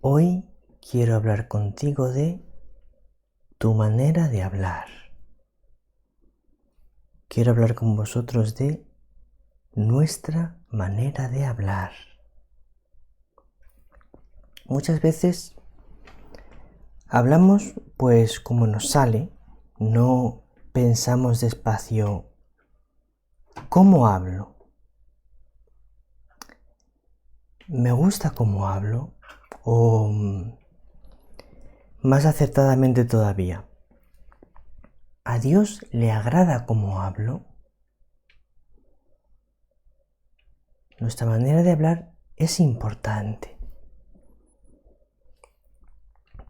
Hoy quiero hablar contigo de tu manera de hablar. Quiero hablar con vosotros de nuestra manera de hablar. Muchas veces hablamos pues como nos sale, no pensamos despacio ¿cómo hablo? ¿Me gusta cómo hablo? O más acertadamente todavía, ¿a Dios le agrada cómo hablo? Nuestra manera de hablar es importante,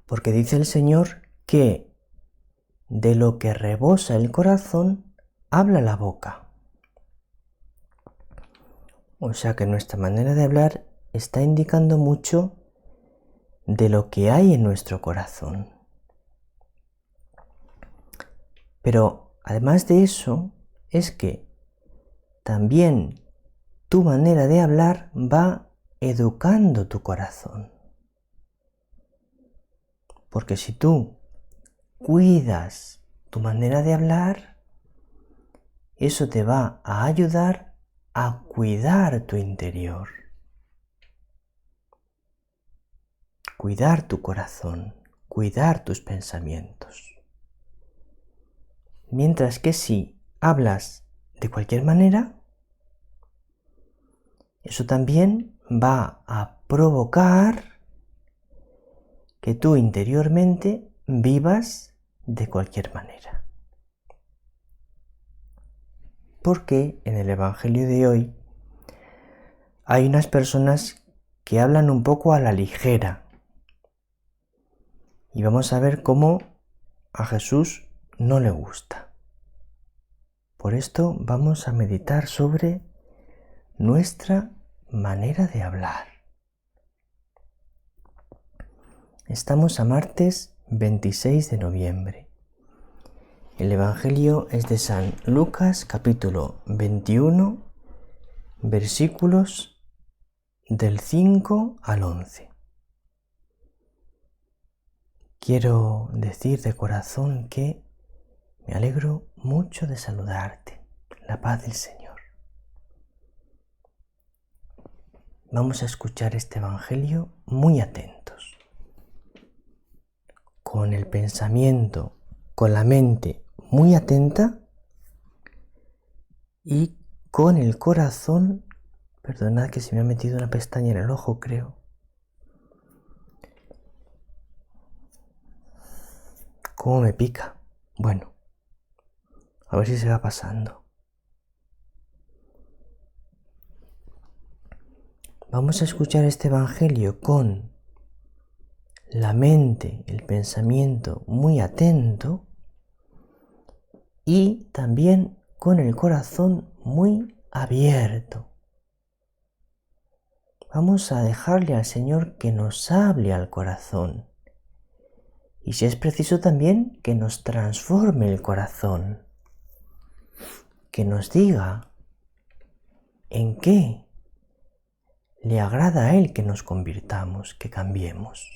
porque dice el Señor que de lo que rebosa el corazón, habla la boca. O sea que nuestra manera de hablar está indicando mucho de lo que hay en nuestro corazón. Pero además de eso, es que también tu manera de hablar va educando tu corazón. Porque si tú cuidas tu manera de hablar, eso te va a ayudar a cuidar tu interior, cuidar tu corazón, cuidar tus pensamientos. Mientras que si hablas de cualquier manera, eso también va a provocar que tú interiormente vivas de cualquier manera. Porque en el Evangelio de hoy hay unas personas que hablan un poco a la ligera. Y vamos a ver cómo a Jesús no le gusta. Por esto vamos a meditar sobre nuestra manera de hablar. Estamos a martes 26 de noviembre. El Evangelio es de San Lucas, capítulo 21, versículos del 5 al 11. Quiero decir de corazón que me alegro mucho de saludarte. La paz del Señor. Vamos a escuchar este Evangelio muy atentos, con el pensamiento, con la mente muy atenta y con el corazón. Perdonad que se me ha metido una pestaña en el ojo, creo. ¿Cómo me pica? Bueno, a ver si se va pasando. Vamos a escuchar este Evangelio con la mente, el pensamiento muy atento y también con el corazón muy abierto. Vamos a dejarle al Señor que nos hable al corazón y si es preciso también que nos transforme el corazón, que nos diga en qué le agrada a Él que nos convirtamos, que cambiemos.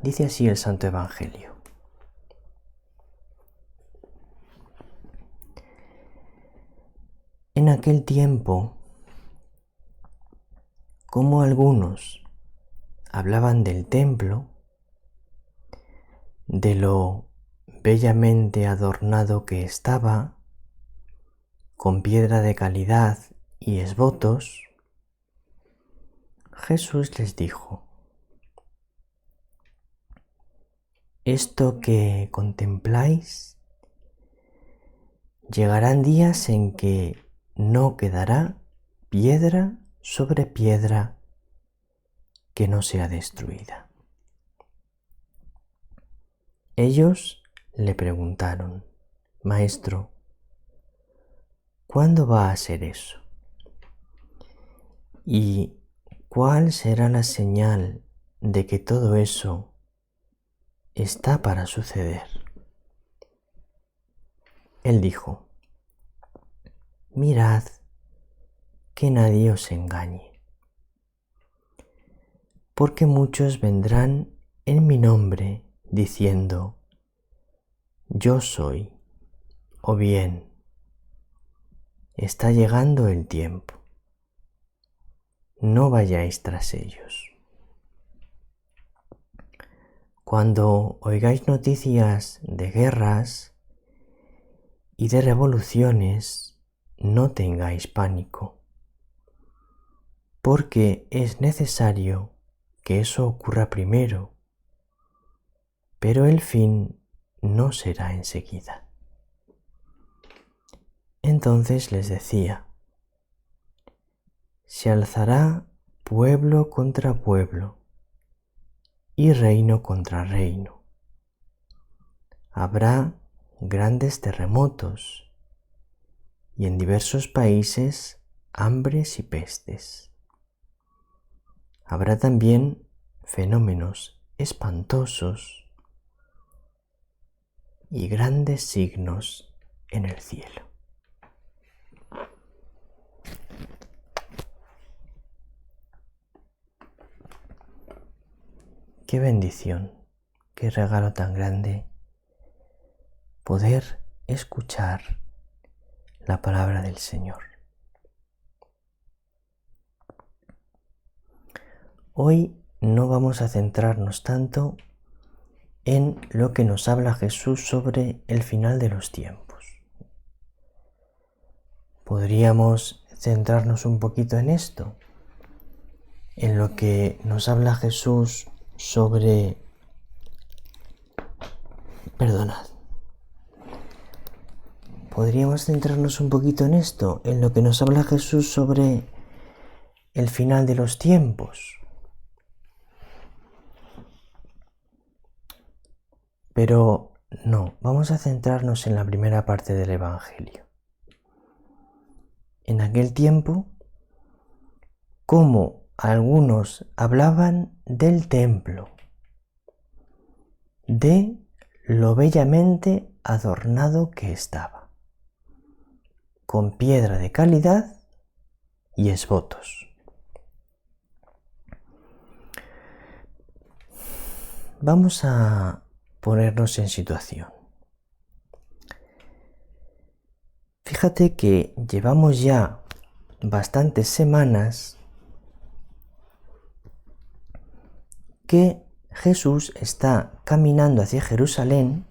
Dice así el Santo Evangelio. En aquel tiempo, como algunos hablaban del templo, de lo bellamente adornado que estaba, con piedra de calidad y esbotos, Jesús les dijo: esto que contempláis, llegarán días en que no quedará piedra sobre piedra que no sea destruida. Ellos le preguntaron: Maestro, ¿cuándo va a ser eso? ¿Y cuál será la señal de que todo eso está para suceder? Él dijo: mirad que nadie os engañe, porque muchos vendrán en mi nombre diciendo, yo soy, o bien, está llegando el tiempo. No vayáis tras ellos. Cuando oigáis noticias de guerras y de revoluciones, no tengáis pánico, porque es necesario que eso ocurra primero, pero el fin no será enseguida. Entonces les decía, se alzará pueblo contra pueblo y reino contra reino. Habrá grandes terremotos y en diversos países hambres y pestes. Habrá también fenómenos espantosos y grandes signos en el cielo. Qué bendición, qué regalo tan grande poder escuchar la palabra del Señor. Hoy no vamos a centrarnos tanto en lo que nos habla Jesús sobre el final de los tiempos. Podríamos centrarnos un poquito en esto, en lo que nos habla Jesús sobre... Perdonad. Podríamos centrarnos un poquito en esto, en lo que nos habla Jesús sobre el final de los tiempos. Pero no, vamos a centrarnos en la primera parte del Evangelio. En aquel tiempo, cómo algunos hablaban del templo, de lo bellamente adornado que estaba, con piedra de calidad y esvotos. Vamos a ponernos en situación. Fíjate que llevamos ya bastantes semanas que Jesús está caminando hacia Jerusalén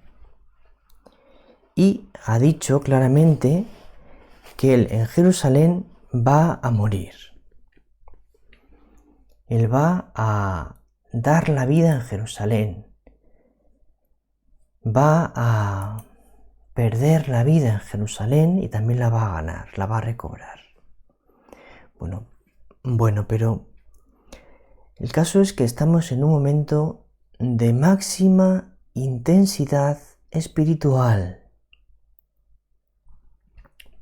y ha dicho claramente que él en Jerusalén va a morir. Él va a dar la vida en Jerusalén. Va a perder la vida en Jerusalén y también la va a ganar, la va a recobrar. Bueno, pero el caso es que estamos en un momento de máxima intensidad espiritual,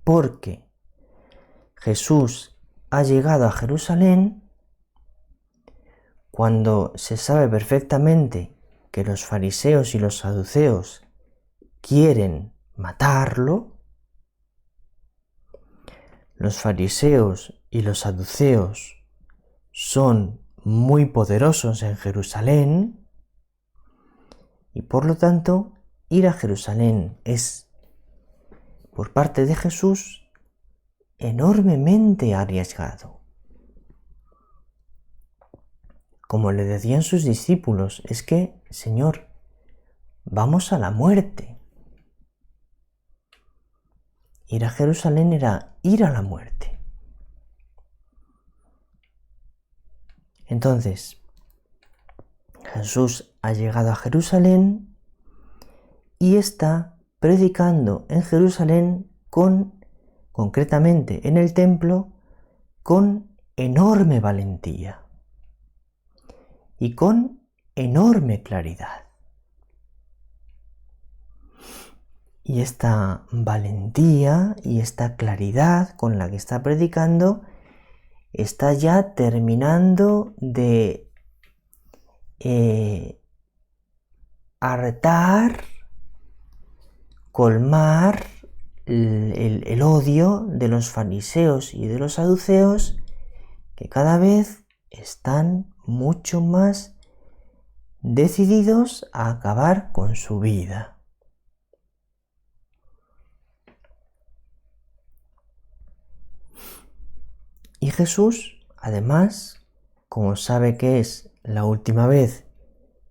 porque Jesús ha llegado a Jerusalén cuando se sabe perfectamente que los fariseos y los saduceos quieren matarlo. Los fariseos y los saduceos son muy poderosos en Jerusalén y por lo tanto ir a Jerusalén es, por parte de Jesús, enormemente arriesgado. Como le decían sus discípulos, es que, Señor, vamos a la muerte. Ir a Jerusalén era ir a la muerte. Entonces, Jesús ha llegado a Jerusalén y está predicando en Jerusalén concretamente en el templo, con enorme valentía y con enorme claridad. Y esta valentía y esta claridad con la que está predicando está ya terminando de hartar, colmar el odio de los fariseos y de los saduceos, que cada vez están mucho más decididos a acabar con su vida. Y Jesús, además, como sabe que es la última vez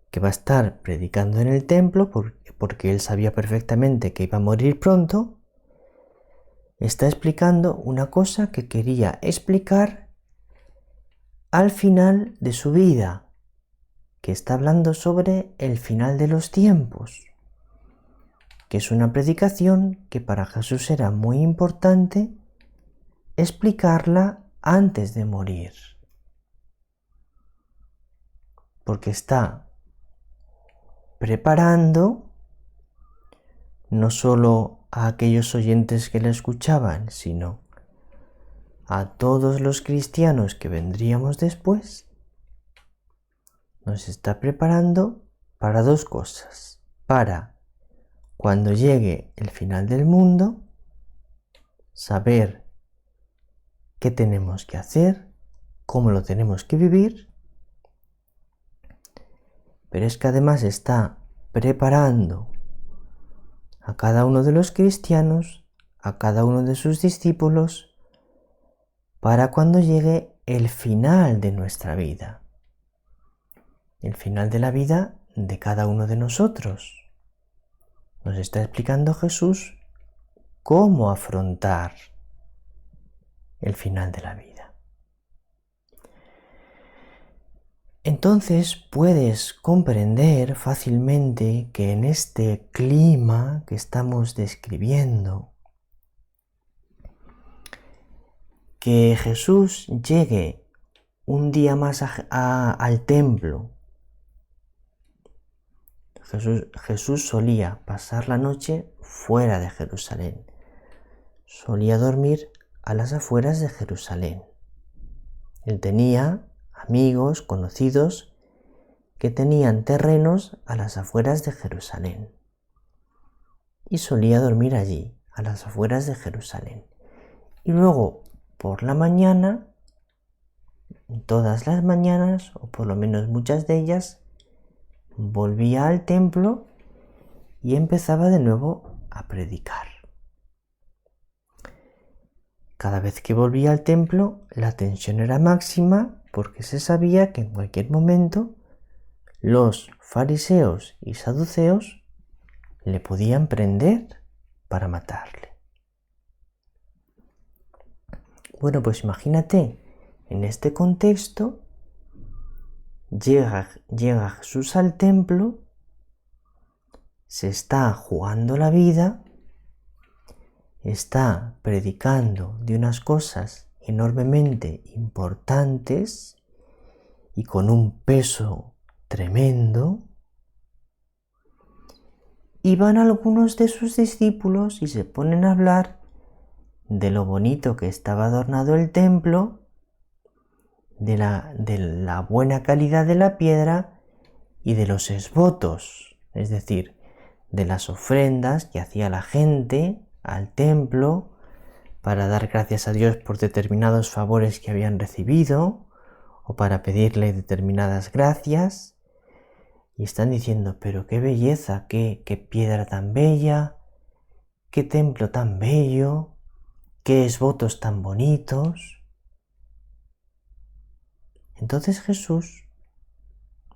que va a estar predicando en el templo, porque él sabía perfectamente que iba a morir pronto, está explicando una cosa que quería explicar al final de su vida, que está hablando sobre el final de los tiempos, que es una predicación que para Jesús era muy importante explicarla antes de morir, porque está preparando no solo a aquellos oyentes que le escuchaban, sino a todos los cristianos que vendríamos después. Nos está preparando para dos cosas: para cuando llegue el final del mundo, saber qué tenemos que hacer, cómo lo tenemos que vivir, pero es que además está preparando a cada uno de los cristianos, a cada uno de sus discípulos, para cuando llegue el final de nuestra vida, el final de la vida de cada uno de nosotros. Nos está explicando Jesús cómo afrontar el final de la vida. Entonces puedes comprender fácilmente que en este clima que estamos describiendo, que Jesús llegue un día más al templo. Jesús solía pasar la noche fuera de Jerusalén, solía dormir a las afueras de Jerusalén. Él tenía amigos, conocidos, que tenían terrenos a las afueras de Jerusalén y solía dormir allí, a las afueras de Jerusalén. Y luego, por la mañana, todas las mañanas, o por lo menos muchas de ellas, volvía al templo y empezaba de nuevo a predicar. Cada vez que volvía al templo, la tensión era máxima porque se sabía que en cualquier momento los fariseos y saduceos le podían prender para matarle. Bueno, pues imagínate, en este contexto, llega Jesús al templo, se está jugando la vida, está predicando de unas cosas enormemente importantes y con un peso tremendo, y van algunos de sus discípulos y se ponen a hablar de lo bonito que estaba adornado el templo, de la buena calidad de la piedra y de los exvotos, es decir, de las ofrendas que hacía la gente al templo para dar gracias a Dios por determinados favores que habían recibido o para pedirle determinadas gracias. Y están diciendo, pero qué belleza, qué piedra tan bella, qué templo tan bello, qué exvotos tan bonitos. Entonces Jesús,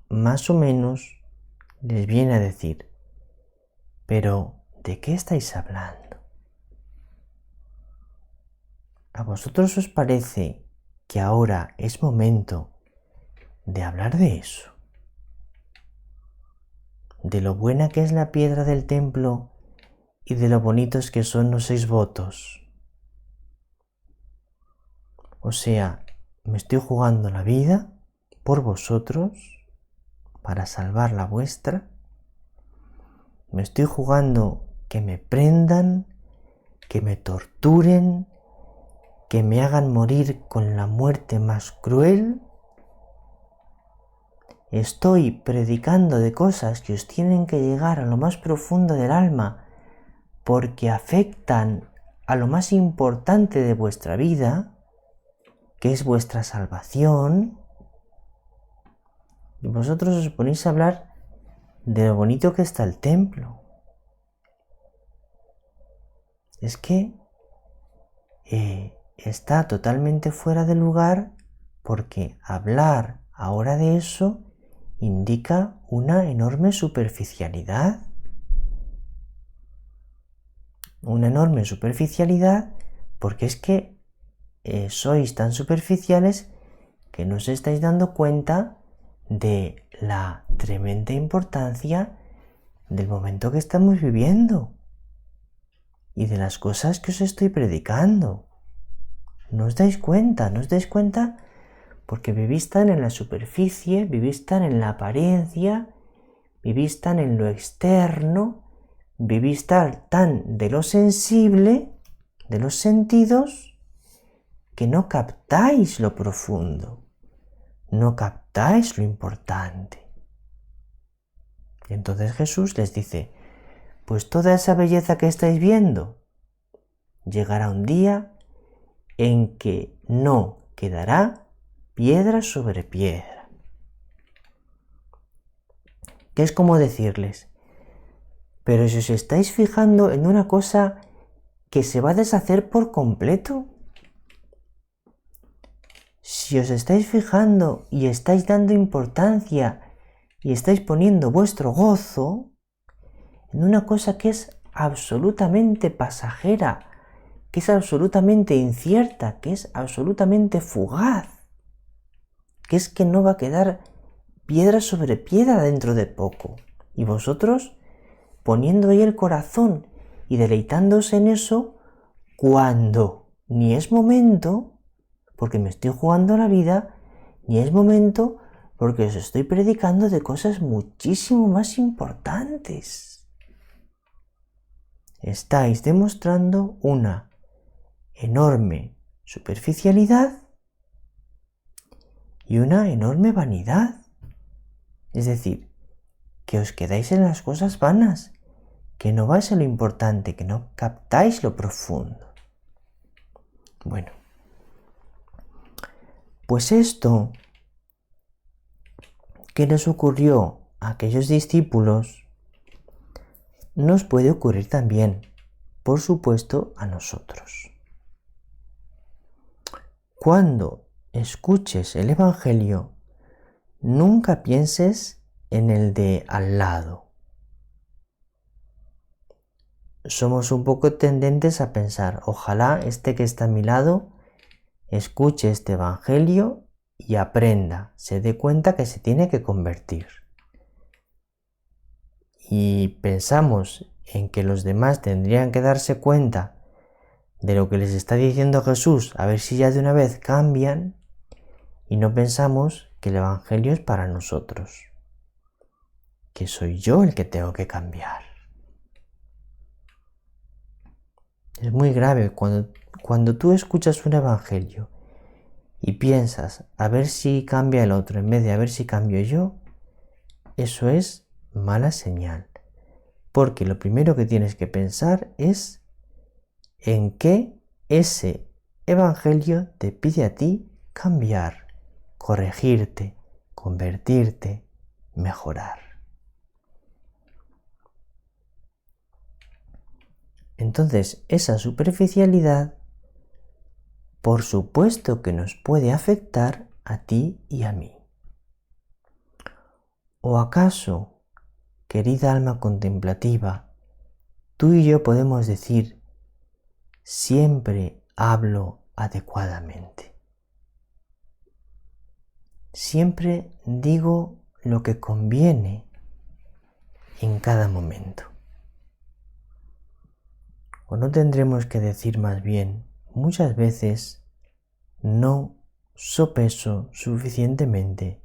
más o menos, les viene a decir, pero ¿de qué estáis hablando? ¿A vosotros os parece que ahora es momento de hablar de eso? ¿De lo buena que es la piedra del templo y de lo bonitos que son los exvotos? O sea, me estoy jugando la vida por vosotros para salvar la vuestra. Me estoy jugando que me prendan, que me torturen, que me hagan morir con la muerte más cruel. Estoy predicando de cosas que os tienen que llegar a lo más profundo del alma porque afectan a lo más importante de vuestra vida, que es vuestra salvación. y vosotros os ponéis a hablar de lo bonito que está el templo. Es que está totalmente fuera de lugar, porque hablar ahora de eso indica una enorme superficialidad. Una enorme superficialidad, porque es que sois tan superficiales que no os estáis dando cuenta de la tremenda importancia del momento que estamos viviendo y de las cosas que os estoy predicando. No os dais cuenta, porque vivís tan en la superficie, vivís tan en la apariencia, vivís tan en lo externo, vivís tan de lo sensible, de los sentidos, que no captáis lo profundo, no captáis lo importante. Y entonces Jesús les dice, pues toda esa belleza que estáis viendo, llegará un día en que no quedará piedra sobre piedra. Que es como decirles, pero si os estáis fijando en una cosa que se va a deshacer por completo, si os estáis fijando y estáis dando importancia y estáis poniendo vuestro gozo en una cosa que es absolutamente pasajera, que es absolutamente incierta, que es absolutamente fugaz, que es que no va a quedar piedra sobre piedra dentro de poco, y vosotros poniendo ahí el corazón y deleitándose en eso, cuando ni es momento, porque me estoy jugando la vida, ni es momento porque os estoy predicando de cosas muchísimo más importantes. Estáis demostrando una enorme superficialidad y una enorme vanidad. Es decir, que os quedáis en las cosas vanas, que no vais a lo importante, que no captáis lo profundo. Bueno, pues esto que les ocurrió a aquellos discípulos nos puede ocurrir también, por supuesto, a nosotros. Cuando escuches el Evangelio, nunca pienses en el de al lado. Somos un poco tendentes a pensar, ojalá este que está a mi lado escuche este Evangelio y aprenda, se dé cuenta que se tiene que convertir. Y pensamos en que los demás tendrían que darse cuenta de lo que les está diciendo Jesús, a ver si ya de una vez cambian, y no pensamos que el Evangelio es para nosotros, que soy yo el que tengo que cambiar. Es muy grave cuando tú escuchas un Evangelio y piensas a ver si cambia el otro en vez de a ver si cambio yo, eso es mala señal, porque lo primero que tienes que pensar es en qué ese Evangelio te pide a ti cambiar, corregirte, convertirte, mejorar. Entonces, esa superficialidad, por supuesto que nos puede afectar a ti y a mí. ¿O acaso, querida alma contemplativa, tú y yo podemos decir, siempre hablo adecuadamente? Siempre digo lo que conviene en cada momento. ¿O no tendremos que decir más bien, muchas veces no sopeso suficientemente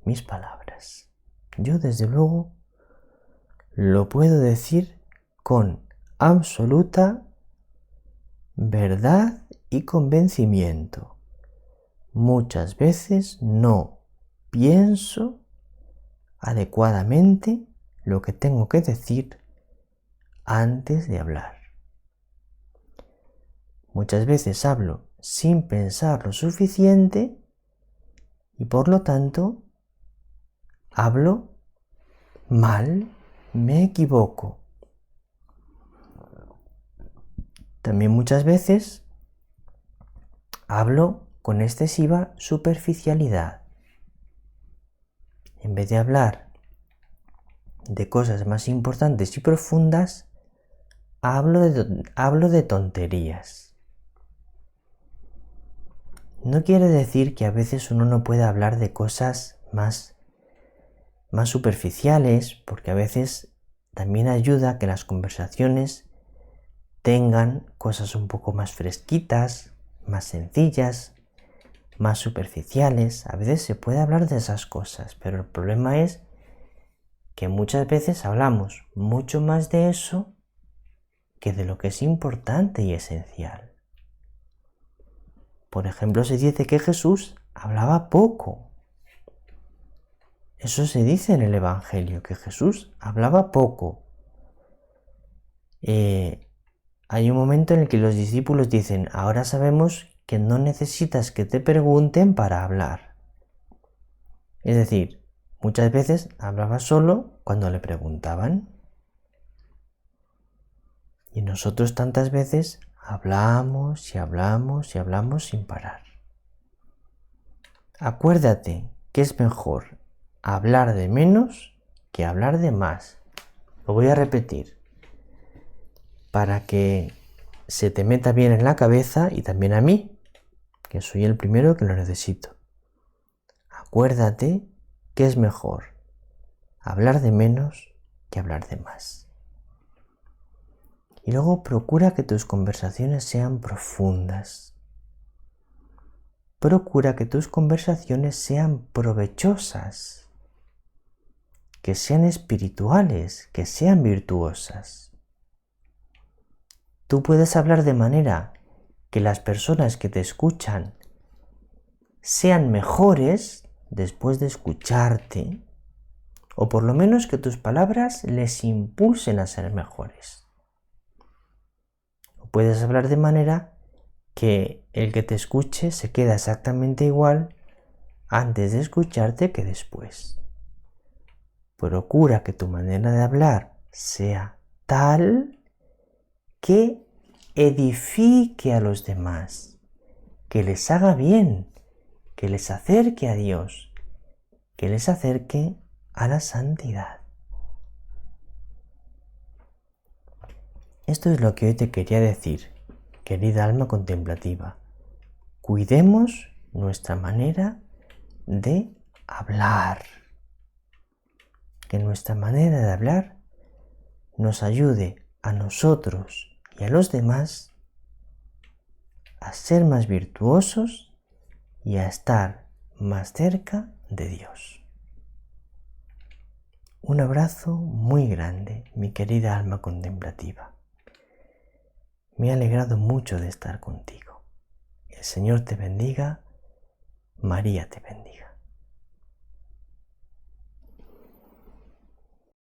mis palabras? Yo desde luego lo puedo decir con absoluta verdad y convencimiento. Muchas veces no pienso adecuadamente lo que tengo que decir antes de hablar. Muchas veces hablo sin pensar lo suficiente y por lo tanto hablo mal, me equivoco. También muchas veces hablo con excesiva superficialidad. En vez de hablar de cosas más importantes y profundas, hablo de tonterías. No quiere decir que a veces uno no pueda hablar de cosas más superficiales, porque a veces también ayuda a que las conversaciones tengan cosas un poco más fresquitas, más sencillas, más superficiales. A veces se puede hablar de esas cosas, pero el problema es que muchas veces hablamos mucho más de eso que de lo que es importante y esencial. Por ejemplo, se dice que Jesús hablaba poco. Eso se dice en el Evangelio, que Jesús hablaba poco. Hay un momento en el que los discípulos dicen, ahora sabemos que no necesitas que te pregunten para hablar. Es decir, muchas veces hablaba solo cuando le preguntaban. Y nosotros tantas veces hablamos y hablamos y hablamos sin parar. Acuérdate que es mejor hablar de menos que hablar de más. Lo voy a repetir para que se te meta bien en la cabeza y también a mí, que soy el primero que lo necesito. Acuérdate que es mejor hablar de menos que hablar de más. Y luego procura que tus conversaciones sean profundas. Procura que tus conversaciones sean provechosas, que sean espirituales, que sean virtuosas. Tú puedes hablar de manera que las personas que te escuchan sean mejores después de escucharte, o por lo menos que tus palabras les impulsen a ser mejores. O puedes hablar de manera que el que te escuche se queda exactamente igual antes de escucharte que después. Procura que tu manera de hablar sea tal que edifique a los demás, que les haga bien, que les acerque a Dios, que les acerque a la santidad. Esto es lo que hoy te quería decir, querida alma contemplativa. Cuidemos nuestra manera de hablar. Que nuestra manera de hablar nos ayude a nosotros y a los demás a ser más virtuosos y a estar más cerca de Dios. Un abrazo muy grande, mi querida alma contemplativa. Me ha alegrado mucho de estar contigo. El Señor te bendiga, María te bendiga.